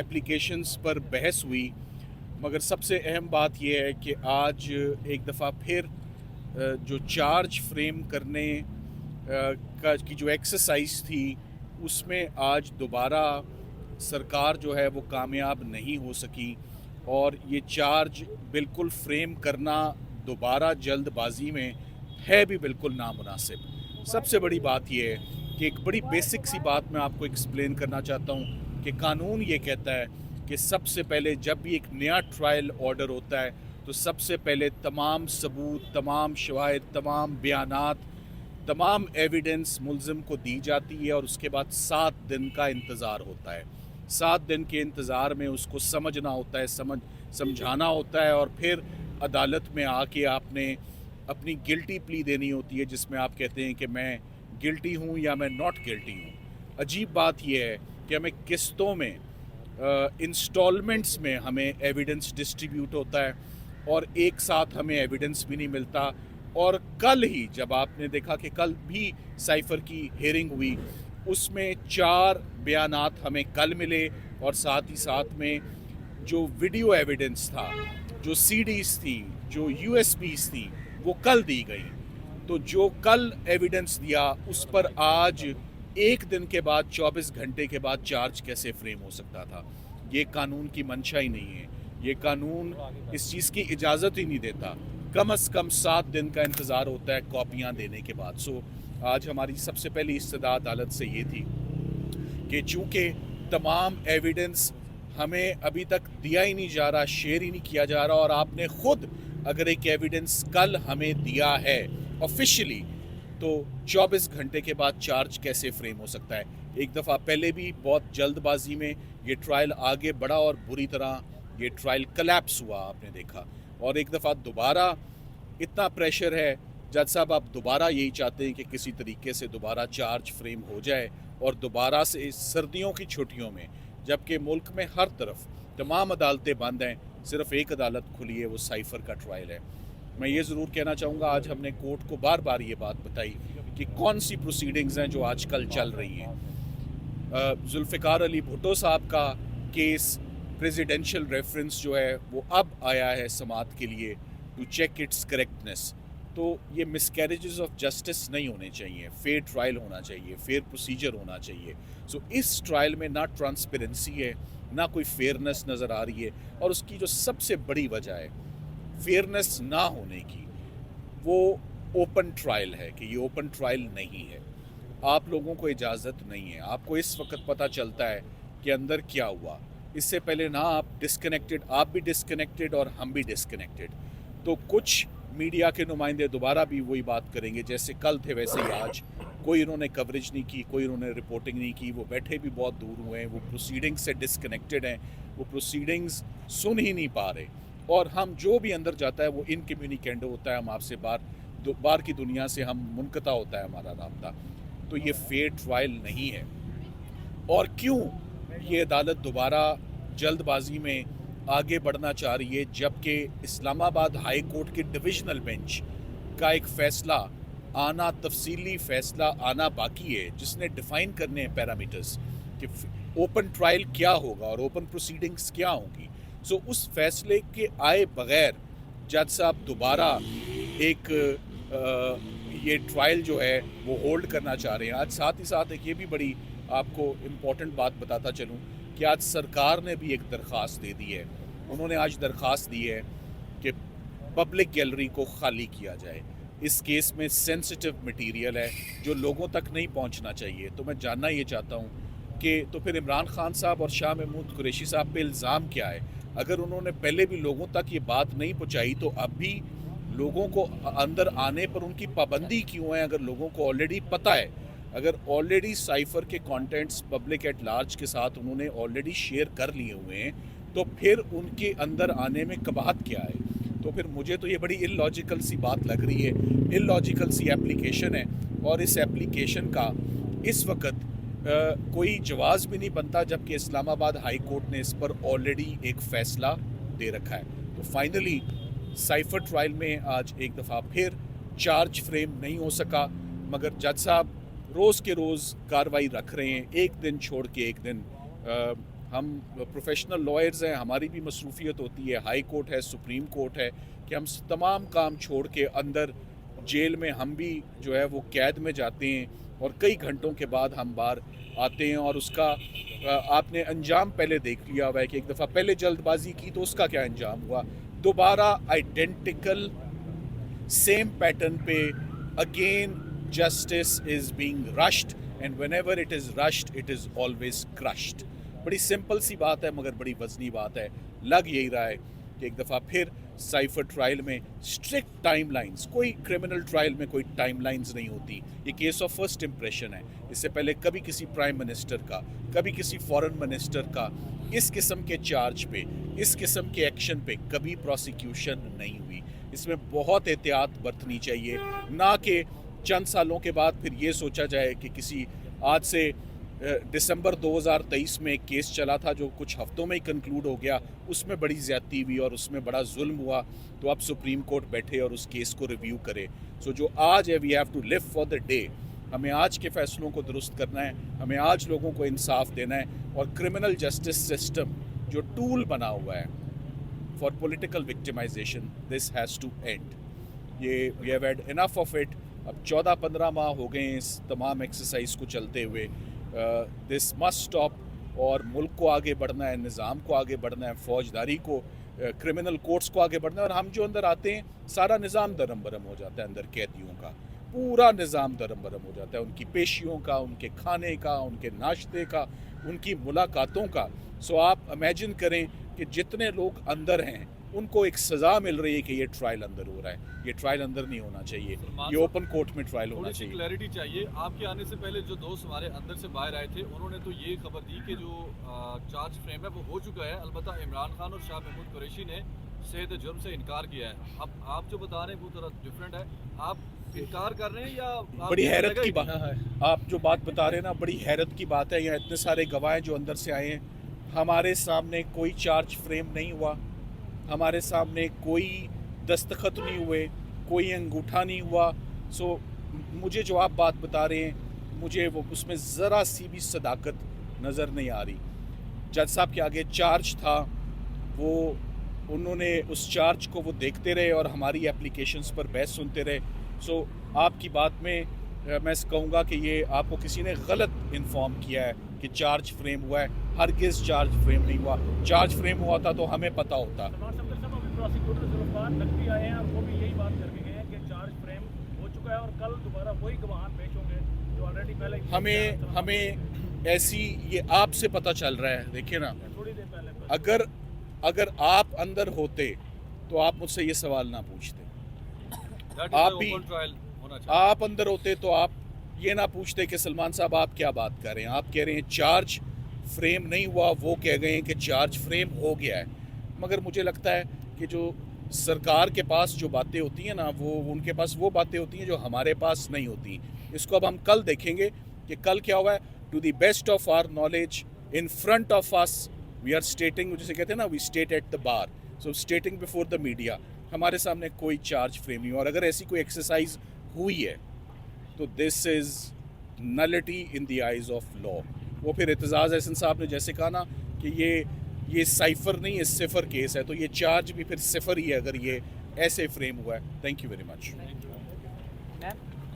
Applications पर बहस हुई, मगर सबसे अहम बात यह है कि आज एक दफ़ा फिर जो चार्ज फ्रेम करने का की जो एक्सरसाइज थी, उसमें आज दोबारा सरकार जो है वो कामयाब नहीं हो सकी, और ये चार्ज बिल्कुल फ्रेम करना दोबारा जल्दबाजी में है भी बिल्कुल नामुनासिब। सबसे बड़ी बात यह है कि एक बड़ी बेसिक सी बात मैं आपको एक्सप्लेन करना चाहता हूँ कि कानून ये कहता है कि सबसे पहले जब भी एक नया ट्रायल ऑर्डर होता है तो सबसे पहले तमाम सबूत, तमाम शवाहिद, तमाम बयानात, तमाम एविडेंस मुल्ज़िम को दी जाती है, और उसके बाद 7 दिन का इंतज़ार होता है। 7 दिन के इंतज़ार में उसको समझना होता है, समझाना होता है, और फिर अदालत में आके आपने अपनी गिल्टी प्ली देनी होती है, जिसमें आप कहते हैं कि मैं गिल्टी हूँ या मैं नॉट गिल्टी हूँ। अजीब बात यह है कि हमें किस्तों में, इंस्टॉलमेंट्स में हमें एविडेंस डिस्ट्रीब्यूट होता है, और एक साथ हमें एविडेंस भी नहीं मिलता। और कल ही जब आपने देखा कि कल भी साइफ़र की हेयरिंग हुई, उसमें 4 बयानात हमें कल मिले, और साथ ही साथ में जो वीडियो एविडेंस था, जो सीडीज़ थी, जो यूएसबीज़ थी, वो कल दी गई। तो जो कल एविडेंस दिया उस पर आज एक दिन के बाद, 24 घंटे के बाद चार्ज कैसे फ्रेम हो सकता था? ये कानून की मंशा ही नहीं है। ये कानून इस चीज़ की इजाज़त ही नहीं देता। कम अज़ कम 7 दिन का इंतज़ार होता है कॉपियाँ देने के बाद। सो आज हमारी सबसे पहली इस्तदा अदालत से ये थी कि चूँकि तमाम एविडेंस हमें अभी तक दिया ही नहीं जा रहा, शेयर ही नहीं किया जा रहा, और आपने ख़ुद अगर एक एविडेंस कल हमें दिया है ऑफिशियली, तो 24 घंटे के बाद चार्ज कैसे फ्रेम हो सकता है? एक दफ़ा पहले भी बहुत जल्दबाजी में ये ट्रायल आगे बढ़ा और बुरी तरह ये ट्रायल कलैप्स हुआ, आपने देखा। और एक दफ़ा दोबारा इतना प्रेशर है, जज साहब आप दोबारा यही चाहते हैं कि किसी तरीके से दोबारा चार्ज फ्रेम हो जाए, और दोबारा से सर्दियों की छुट्टियों में, जबकि मुल्क में हर तरफ तमाम अदालतें बंद हैं, सिर्फ एक अदालत खुली है, वो साइफ़र का ट्रायल है। मैं ये ज़रूर कहना चाहूँगा, आज हमने कोर्ट को बार बार ये बात बताई कि कौन सी प्रोसीडिंग्स हैं जो आजकल चल रही हैं। जुल्फ़िकार अली भुट्टो साहब का केस प्रेसिडेंशियल रेफरेंस जो है वो अब आया है समात के लिए टू चेक इट्स करेक्टनेस। तो ये मिसकैरेजेस ऑफ जस्टिस नहीं होने चाहिए, फेयर ट्रायल होना चाहिए, फेयर प्रोसीजर होना चाहिए। सो इस ट्रायल में ना ट्रांसपेरेंसी है, ना कोई फेयरनेस नज़र आ रही है, और उसकी जो सबसे बड़ी वजह है फेयरनेस ना होने की, वो ओपन ट्रायल है कि ये ओपन ट्रायल नहीं है। आप लोगों को इजाज़त नहीं है, आपको इस वक्त पता चलता है कि अंदर क्या हुआ। इससे पहले ना आप डिस्कनेक्टेड, आप भी डिस्कनेक्टेड और हम भी डिस्कनेक्टेड। तो कुछ मीडिया के नुमाइंदे दोबारा भी वही बात करेंगे, जैसे कल थे वैसे ही आज। कोई इन्होंने कवरेज नहीं की, कोई इन्होंने रिपोर्टिंग नहीं की, वो बैठे भी बहुत दूर हुए हैं, वो प्रोसीडिंग्स से डिस्कनेक्टेड हैं, वो प्रोसीडिंग्स सुन ही नहीं पा रहे। और हम जो भी अंदर जाता है वो इनकम्युनिकेंड होता है, हम आपसे बाहर की दुनिया से हम मुनक़ता होता है हमारा राब्ता। तो ये फेयर ट्रायल नहीं है। और क्यों ये अदालत दोबारा जल्दबाजी में आगे बढ़ना चाह रही है, जबकि इस्लामाबाद हाई कोर्ट के डिविजनल बेंच का एक फ़ैसला आना, तफसीली फ़ैसला आना बाकी है, जिसने डिफ़ाइन करने हैं पैरामीटर्स कि ओपन ट्रायल क्या होगा और ओपन प्रोसीडिंग्स क्या होंगी। सो उस फैसले के आए बग़ैर जज साहब दोबारा एक ये ट्रायल जो है वो होल्ड करना चाह रहे हैं। आज साथ ही साथ एक ये भी बड़ी आपको इम्पॉर्टेंट बात बताता चलूँ कि आज सरकार ने भी एक दरख्वास्त दे दी है। उन्होंने आज दरख्वास्त दी है कि पब्लिक गैलरी को खाली किया जाए। इस केस में सेंसिटिव मटेरियल है जो लोगों तक नहीं पहुंचना चाहिए। तो मैं जानना ये चाहता हूं कि तो फिर इमरान खान साहब और शाह महमूद कुरैशी साहब पे इल्ज़ाम क्या है? अगर उन्होंने पहले भी लोगों तक ये बात नहीं पहुंचाई, तो अब भी लोगों को अंदर आने पर उनकी पाबंदी क्यों है? अगर लोगों को ऑलरेडी पता है, अगर ऑलरेडी साइफ़र के कंटेंट्स पब्लिक एट लार्ज के साथ उन्होंने ऑलरेडी शेयर कर लिए हुए हैं, तो फिर उनके अंदर आने में कबाहत क्या है? तो फिर मुझे तो ये बड़ी इलॉजिकल सी बात लग रही है, इलॉजिकल सी एप्लीकेशन है, और इस एप्लीकेशन का इस वक्त कोई जवाज़ भी नहीं बनता, जबकि इस्लामाबाद हाई कोर्ट ने इस पर ऑलरेडी एक फ़ैसला दे रखा है। तो फाइनली साइफ़र ट्रायल में आज एक दफ़ा फिर चार्ज फ्रेम नहीं हो सका, मगर जज साहब रोज़ के रोज़ कार्रवाई रख रहे हैं, एक दिन छोड़ के एक दिन हम प्रोफेशनल लॉयर्स हैं, हमारी भी मसरूफियत होती है, हाई कोर्ट है, सुप्रीम कोर्ट है, कि हम तमाम काम छोड़ के अंदर जेल में हम भी जो है वो कैद में जाते हैं और कई घंटों के बाद हम बाहर आते हैं, और उसका आपने अंजाम पहले देख लिया हुआ है कि एक दफ़ा पहले जल्दबाजी की तो उसका क्या अंजाम हुआ, दोबारा आइडेंटिकल सेम पैटर्न पे again justice is being rushed, and whenever it is rushed it is always crushed. बड़ी सिंपल सी बात है मगर बड़ी वजनी बात है। लग यही रहा है कि एक दफ़ा फिर साइफर ट्रायल में स्ट्रिक्ट टाइमलाइंस, कोई क्रिमिनल ट्रायल में कोई टाइमलाइंस नहीं होती, ये केस ऑफ फर्स्ट इम्प्रेशन है। इससे पहले कभी किसी प्राइम मिनिस्टर का, कभी किसी फॉरेन मिनिस्टर का इस किस्म के चार्ज पे, इस किस्म के एक्शन पे कभी प्रोसिक्यूशन नहीं हुई। इसमें बहुत एहतियात बरतनी चाहिए, ना कि चंद सालों के बाद फिर ये सोचा जाए कि किसी आज से दिसंबर 2023 में एक केस चला था जो कुछ हफ्तों में ही कंक्लूड हो गया, उसमें बड़ी ज़्यादती हुई और उसमें बड़ा जुल्म हुआ, तो अब सुप्रीम कोर्ट बैठे और उस केस को रिव्यू करे। सो जो आज है, we have to live for the day. हमें आज के फैसलों को दुरुस्त करना है, हमें आज लोगों को इंसाफ देना है, और क्रिमिनल जस्टिस सिस्टम जो टूल बना हुआ है for political victimisation, this has to end. ये we have had enough of it. अब 14-15 माह हो गए इस तमाम एक्सरसाइज को चलते हुए। दिस मस्ट स्टॉप, और मुल्क को आगे बढ़ना है, निज़ाम को आगे बढ़ना है, फौजदारी को, क्रिमिनल कोर्ट्स को आगे बढ़ना है, और हम जो अंदर आते हैं सारा निज़ाम दरम बरम हो जाता है। अंदर कैदियों का पूरा निज़ाम दरम बरम हो जाता है, उनकी पेशियों का, उनके खाने का, उनके नाश्ते का, उनकी मुलाकातों का। सो आप इमेजिन करें कि जितने लोग अंदर हैं उनको एक सज़ा मिल रही है कि ये ट्रायल अंदर हो रहा है। ये ट्रायल अंदर नहीं होना चाहिए, ये ओपन कोर्ट में ट्रायल होना चाहिए। क्लैरिटी चाहिए। आपके आने से पहले जो दोस्त हमारे अंदर से बाहर आए थे, उन्होंने तो ये खबर दी कि जो चार्ज फ्रेम है वो हो चुका है। अलबत्ता इमरान खान और शाह महमूद कुरैशी ने सेहत जुर्म से इनकार किया है। अब आप जो बता रहे हैं वो थोड़ा डिफरेंट है। आप इनकार कर रहे हैं या बड़ी हैरत की बात है आप जो बात बता रहे हैं ना, बड़ी हैरत की बात है। यहाँ इतने सारे गवाह जो अंदर से आए हैं, हमारे सामने कोई चार्ज फ्रेम नहीं हुआ, हमारे सामने कोई दस्तखत नहीं हुए, कोई अंगूठा नहीं हुआ। सो मुझे जो आप बात बता रहे हैं, मुझे वो उसमें ज़रा सी भी सदाकत नज़र नहीं आ रही। जज साहब के आगे चार्ज था, वो उन्होंने उस चार्ज को वो देखते रहे और हमारी एप्लीकेशंस पर बहस सुनते रहे। सो आपकी बात में मैं कहूँगा कि ये आपको किसी ने गलत इन्फॉर्म किया है कि चार्ज फ्रेम हुआ है। हरगिज़ चार्ज फ्रेम नहीं हुआ। चार्ज फ्रेम हुआ था तो हमें पता होता। प्रोसिक्यूटर जुल्फ़िकार नकवी आए हैं और वो भी यही बात करके गए हैं कि चार्ज फ्रेम हो चुका है और कल दोबारा वही गवाह पेश होंगे जो ऑलरेडी पहले। हमें ऐसी ये आपसे पता चल रहा है। देखिए ना, थोड़ी देर पहले अगर आप अंदर होते तो आप मुझसे ये सवाल ना पूछते। आप अंदर होते तो आप ये ना पूछते कि सलमान साहब आप क्या बात कर रहे हैं। आप कह रहे हैं चार्ज फ्रेम नहीं हुआ, वो कह गए हैं कि चार्ज फ्रेम हो गया है। मगर मुझे लगता है कि जो सरकार के पास जो बातें होती हैं ना, वो उनके पास वो बातें होती हैं जो हमारे पास नहीं होती। इसको अब हम कल देखेंगे कि कल क्या हुआ है। To the best of our knowledge, in front of us we are stating, जैसे कहते हैं ना, we state at the bar, so stating before the media. हमारे सामने कोई चार्ज फ्रेम नहीं हुआ, और अगर ऐसी कोई एक्सरसाइज हुई है तो this is nullity in the eyes of law. वो फिर एतजाज़ एहसन साहब ने जैसे कहा ना कि ये साइफर नहीं है, सिफर केस है, तो ये चार्ज भी फिर सिफर ही है अगर ये ऐसे फ्रेम हुआ है। Thank you very much.